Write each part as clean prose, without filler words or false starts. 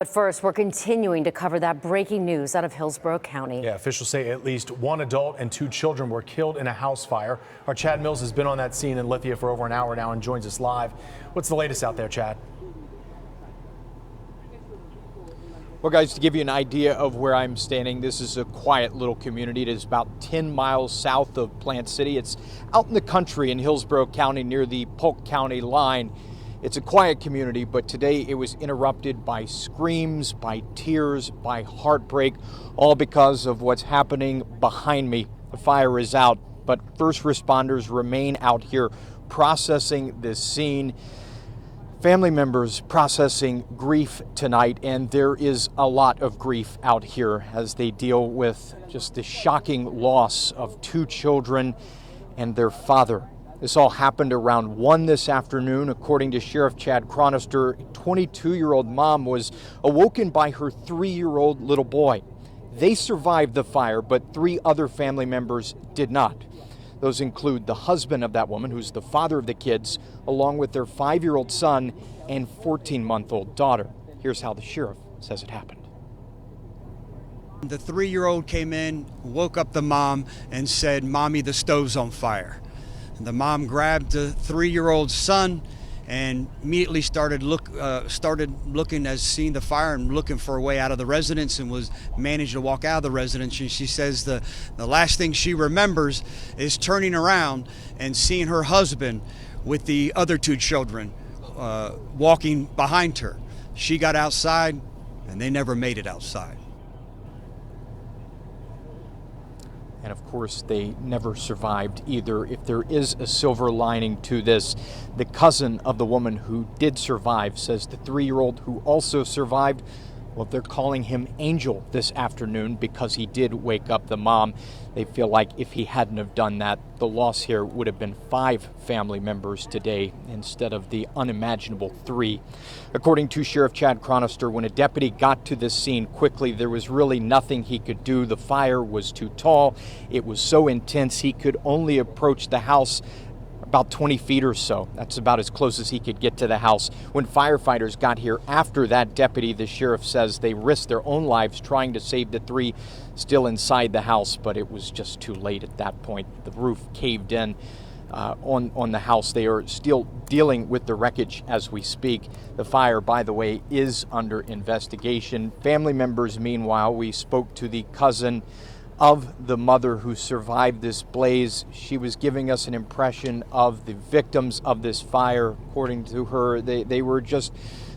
But first, we're continuing to cover that breaking news out of Hillsborough County. Yeah, officials say at least one adult and 2 children were killed in a house fire. Our Chad Mills has been on that scene in Lithia for over an hour now and joins us live. What's the latest out there, Chad? Well, guys, to give you an idea of where I'm standing, this is a quiet little community. It is about 10 miles south of Plant City. It's out in the country in Hillsborough County near the Polk County line. It's a quiet community, but today it was interrupted by screams, by tears, by heartbreak, all because of what's happening behind me. The fire is out, but first responders remain out here processing this scene. Family members processing grief tonight, and there is a lot of grief out here as they deal with just the shocking loss of 2 children and their father. This all happened around 1 this afternoon. According to Sheriff Chad Chronister, 22-year-old mom was awoken by her 3-year-old little boy. They survived the fire, but 3 other family members did not. Those include the husband of that woman, who's the father of the kids, along with their 5-year-old son and 14-month-old daughter. Here's how the sheriff says it happened. The 3-year-old came in, woke up the mom, and said, "Mommy, the stove's on fire." The mom grabbed the 3-year-old son and immediately started looking as seeing the fire and looking for a way out of the residence, and managed to walk out of the residence. And she says the last thing she remembers is turning around and seeing her husband with the other 2 children walking behind her. She got outside and they never made it outside. And of course, they never survived either. If there is a silver lining to this, the cousin of the woman who did survive says the 3-year-old who also survived, well, they're calling him Angel this afternoon because he did wake up the mom. They feel like if he hadn't have done that, the loss here would have been 5 family members today instead of the unimaginable 3. According to Sheriff Chad Chronister, when a deputy got to this scene quickly, there was really nothing he could do. The fire was too tall. It was so intense he could only approach the house about 20 feet or so. That's about as close as he could get to the house. When firefighters got here after that deputy, the sheriff says they risked their own lives trying to save the 3 still inside the house, but it was just too late at that point. The roof caved in on the house. They are still dealing with the wreckage as we speak. The fire, by the way, is under investigation. Family members, meanwhile, we spoke to the cousin of the mother who survived this blaze. She was giving us an impression of the victims of this fire. According to her, they were just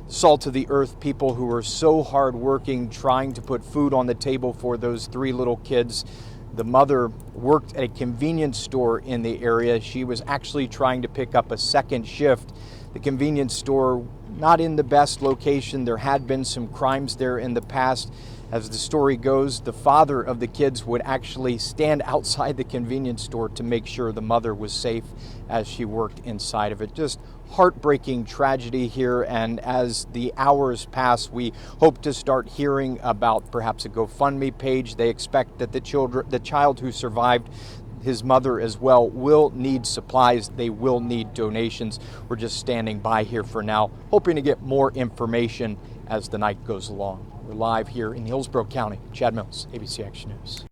salt of the earth people who were so hardworking, trying to put food on the table for those 3 little kids. The mother worked at a convenience store in the area. She was actually trying to pick up a second shift. The convenience store, not in the best location. There had been some crimes there in the past. As the story goes, the father of the kids would actually stand outside the convenience store to make sure the mother was safe as she worked inside of it. Just heartbreaking tragedy here, and as the hours pass, we hope to start hearing about perhaps a GoFundMe page. They expect that the child who survived, his mother as well, will need supplies. They will need donations. We're just standing by here for now, hoping to get more information as the night goes along. We're live here in Hillsborough County. Chad Mills, ABC Action News.